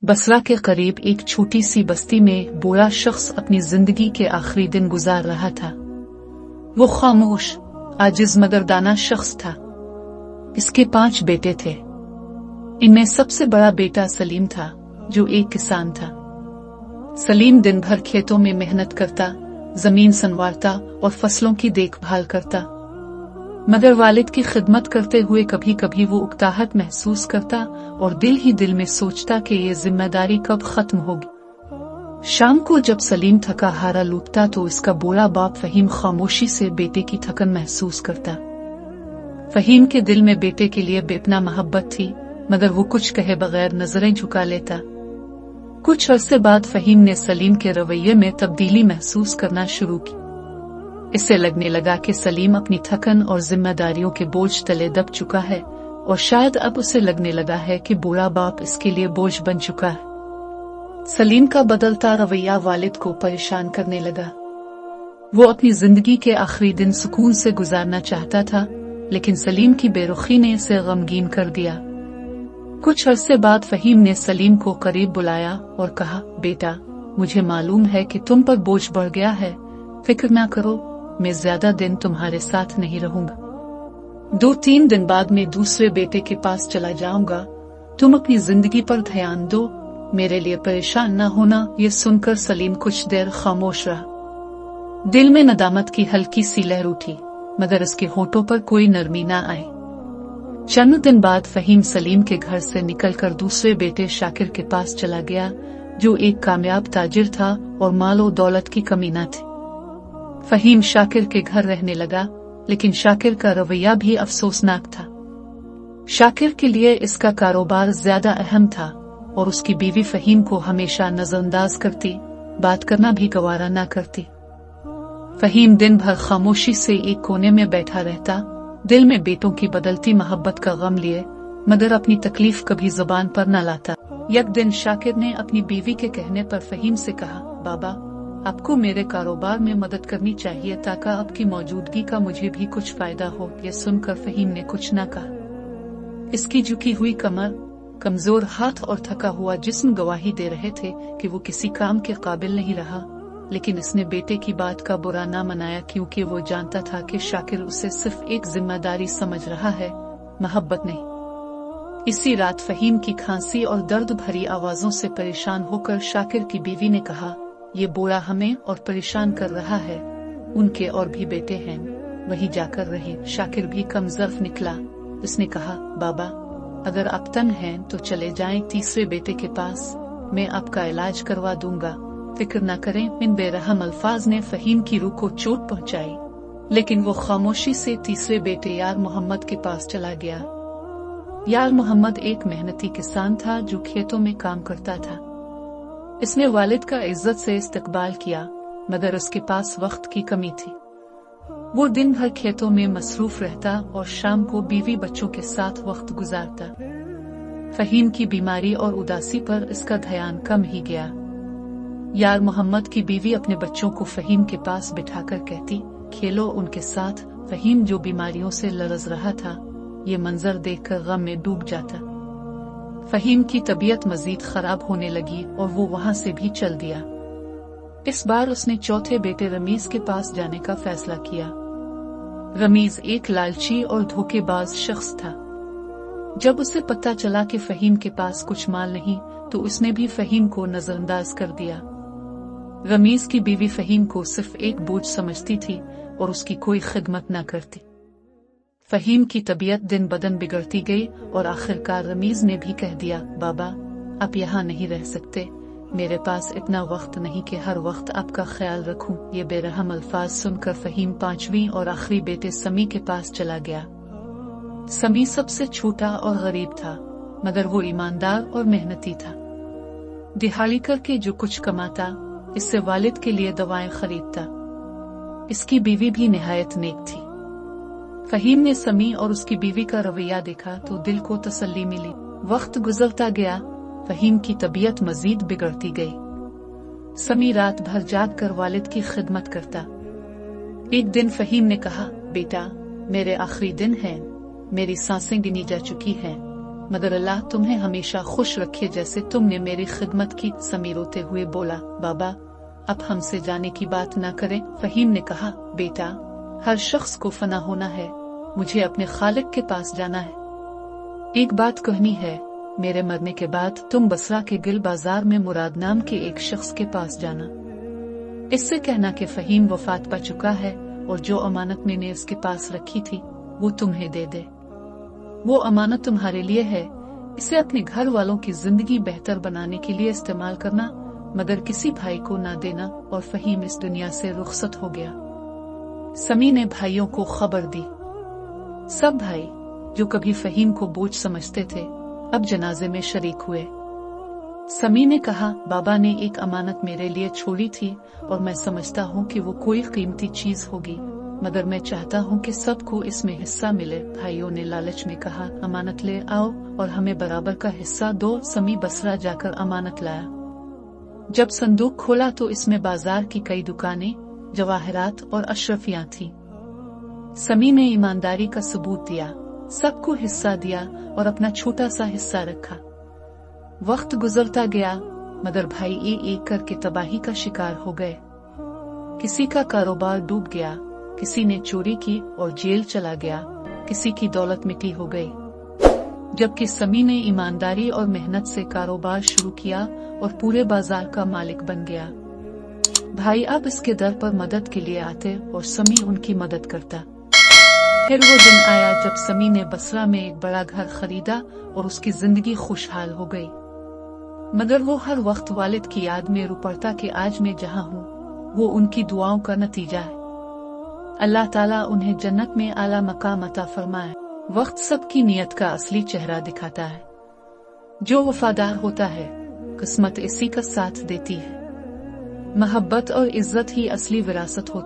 बसरा के करीब एक छोटी सी बस्ती में बूढ़ा शख्स अपनी जिंदगी के आखिरी दिन गुजार रहा था। वो खामोश, आजिज मगर दाना शख्स था। इसके 5 बेटे थे। इनमें सबसे बड़ा बेटा सलीम था, जो एक किसान था। सलीम दिन भर खेतों में मेहनत करता, जमीन संवारता और फसलों की देखभाल करता। मगर वालिद की खिदमत करते हुए कभी कभी वो उकताहट महसूस करता और दिल ही दिल में सोचता कि ये जिम्मेदारी कब खत्म होगी। शाम को जब सलीम थका हारा लौटता तो इसका बूढ़ा बाप फहीम खामोशी से बेटे की थकन महसूस करता। फहीम के दिल में बेटे के लिए बेपनाह मोहब्बत थी, मगर वो कुछ कहे बगैर नजरें झुका लेता। कुछ अरसे बाद फहीम ने सलीम के रवैये में तब्दीली महसूस करना शुरू की। इससे लगने लगा कि सलीम अपनी थकन और जिम्मेदारियों के बोझ तले दब चुका है और शायद अब उसे लगने लगा है कि बूढ़ा बाप इसके लिए बोझ बन चुका है। सलीम का बदलता रवैया वालिद को परेशान करने लगा। वो अपनी जिंदगी के आखिरी दिन सुकून से गुजारना चाहता था, लेकिन सलीम की बेरुखी ने इसे गमगीन कर दिया। कुछ अरसे बाद फहीम ने सलीम को करीब बुलाया और कहा, बेटा, मुझे मालूम है कि तुम पर बोझ बढ़ गया है। फिक्र ना करो, मैं ज्यादा दिन तुम्हारे साथ नहीं रहूंगा। 2-3 दिन बाद मैं दूसरे बेटे के पास चला जाऊंगा। तुम अपनी जिंदगी पर ध्यान दो, मेरे लिए परेशान न होना। ये सुनकर सलीम कुछ देर खामोश रहा। दिल में नदामत की हल्की सी लहर उठी, मगर उसके होठों पर कोई नरमी न आई। चंद दिन बाद फहीम सलीम के घर से निकलकर दूसरे बेटे शाकिर के पास चला गया, जो एक कामयाब ताजिर था और मालो दौलत की कमी न थी। फहीम शाकिर के घर रहने लगा, लेकिन शाकिर का रवैया भी अफसोसनाक था। शाकिर के लिए इसका कारोबार ज्यादा अहम था और उसकी बीवी फहीम को हमेशा नजरअंदाज करती, बात करना भी गवारा न करती। फहीम दिन भर खामोशी से एक कोने में बैठा रहता, दिल में बेटों की बदलती मोहब्बत का गम लिए, मगर अपनी तकलीफ कभी जुबान पर न लाता। एक दिन शाकिर ने अपनी बीवी के कहने पर फहीम से कहा, बाबा, आपको मेरे कारोबार में मदद करनी चाहिए ताकि आपकी मौजूदगी का मुझे भी कुछ फायदा हो। यह सुनकर फहीम ने कुछ न कहा। इसकी झुकी हुई कमर, कमजोर हाथ और थका हुआ जिस्म गवाही दे रहे थे कि वो किसी काम के काबिल नहीं रहा, लेकिन इसने बेटे की बात का बुरा ना मनाया, क्योंकि वो जानता था कि शाकिर उसे सिर्फ एक जिम्मेदारी समझ रहा है, मोहब्बत नहीं। इसी रात फहीम की खांसी और दर्द भरी आवाजों से परेशान होकर शाकिर की बीवी ने कहा, ये बूढ़ा हमें और परेशान कर रहा है। उनके और भी बेटे हैं, वही जाकर रहे। शाकिर भी कमजोर निकला। उसने कहा, बाबा, अगर आप तंग हैं तो चले जाएं तीसरे बेटे के पास, मैं आपका इलाज करवा दूंगा, फिक्र न करें। इन बेरहम अल्फाज ने फहीम की रूह को चोट पहुंचाई, लेकिन वो खामोशी से तीसरे बेटे यार मोहम्मद के पास चला गया। यार मोहम्मद एक मेहनती किसान था जो खेतों में काम करता था। इसने वालिद का इज्जत से इस्तकबाल किया, मगर उसके पास वक्त की कमी थी। वो दिन भर खेतों में मसरूफ रहता और शाम को बीवी बच्चों के साथ वक्त गुजारता। फहीम की बीमारी और उदासी पर इसका ध्यान कम ही गया। यार मोहम्मद की बीवी अपने बच्चों को फहीम के पास बिठाकर कहती, खेलो उनके साथ। फहीम जो बीमारियों से लरज रहा था, ये मंजर देखकर गम में डूब जाता। फहीम की तबीयत मजीद खराब होने लगी और वो वहाँ से भी चल दिया। इस बार उसने चौथे बेटे रमीज के पास जाने का फैसला किया। रमीज एक लालची और धोखेबाज शख्स था। जब उसे पता चला कि फहीम के पास कुछ माल नहीं, तो उसने भी फहीम को नजरअंदाज कर दिया। रमीज की बीवी फहीम को सिर्फ एक बोझ समझती थी और उसकी कोई खिदमत न करती। फहीम की तबीयत दिन बदन बिगड़ती गई और आखिरकार रमीज ने भी कह दिया, बाबा, आप यहाँ नहीं रह सकते। मेरे पास इतना वक्त नहीं कि हर वक्त आपका ख्याल रखूं। ये बेरहम अल्फाज सुनकर फहीम 5वीं और आखिरी बेटे समी के पास चला गया। समी सबसे छोटा और गरीब था, मगर वो ईमानदार और मेहनती था। दिहाड़ी करके जो कुछ कमाता, इससे वालिद के लिए दवाएं खरीदता। इसकी बीवी भी निहायत नेक थी। फहीम ने समी और उसकी बीवी का रवैया देखा तो दिल को तसल्ली मिली। वक्त गुजरता गया, फहीम की तबीयत मजीद बिगड़ती गई। समी रात भर जाग कर वालिद की खिदमत करता। एक दिन फहीम ने कहा, बेटा, मेरे आखिरी दिन हैं, मेरी सांसें गिनी जा चुकी हैं, मगर अल्लाह तुम्हें हमेशा खुश रखे जैसे तुमने मेरी खिदमत की। समी रोते हुए बोला, बाबा अब हमसे जाने की बात ना करें। फहीम ने कहा, बेटा हर शख्स को फना होना है, मुझे अपने खालिक के पास जाना है। एक बात कहनी है, मेरे मरने के बाद तुम बसरा के गिल बाजार में मुराद नाम के एक शख्स के पास जाना। इससे कहना कि फहीम वफात पा चुका है और जो अमानत मैंने उसके पास रखी थी वो तुम्हें दे दे। वो अमानत तुम्हारे लिए है, इसे अपने घर वालों की जिंदगी बेहतर बनाने के लिए इस्तेमाल करना, मगर किसी भाई को ना देना। और फहीम इस दुनिया से रुखसत हो गया। समी ने भाइयों को खबर दी। सब भाई जो कभी फहीम को बोझ समझते थे अब जनाजे में शरीक हुए। समी ने कहा, बाबा ने एक अमानत मेरे लिए छोड़ी थी और मैं समझता हूँ कि वो कोई कीमती चीज होगी, मगर मैं चाहता हूँ कि सबको इसमें हिस्सा मिले। भाइयों ने लालच में कहा, अमानत ले आओ और हमें बराबर का हिस्सा दो। समी बसरा जाकर अमानत लाया। जब संदूक खोला तो इसमें बाजार की कई दुकानें, जवाहरात और अशरफियां थीं। समी ने ईमानदारी का सबूत दिया, सबको हिस्सा दिया और अपना छोटा सा हिस्सा रखा। वक्त गुजरता गया मगर भाई एक करके तबाही का शिकार हो गए। किसी का कारोबार डूब गया, किसी ने चोरी की और जेल चला गया, किसी की दौलत मिट्टी हो गई। जबकि समी ने ईमानदारी और मेहनत से कारोबार शुरू किया और पूरे बाजार का मालिक बन गया। भाई अब इसके दर पर मदद के लिए आते और समी उनकी मदद करता। फिर वो दिन आया जब समी ने बसरा में एक बड़ा घर खरीदा और उसकी जिंदगी खुशहाल हो गई। मगर वो हर वक्त वालिद की याद में रो पड़ता कि आज मैं जहाँ हूँ वो उनकी दुआओं का नतीजा है। अल्लाह ताला उन्हें जन्नत में आला मकाम अता फरमाए। वक्त सबकी नियत का असली चेहरा दिखाता है। जो वफादार होता है किस्मत इसी का साथ देती है। मोहब्बत और इज्जत ही असली विरासत होती है।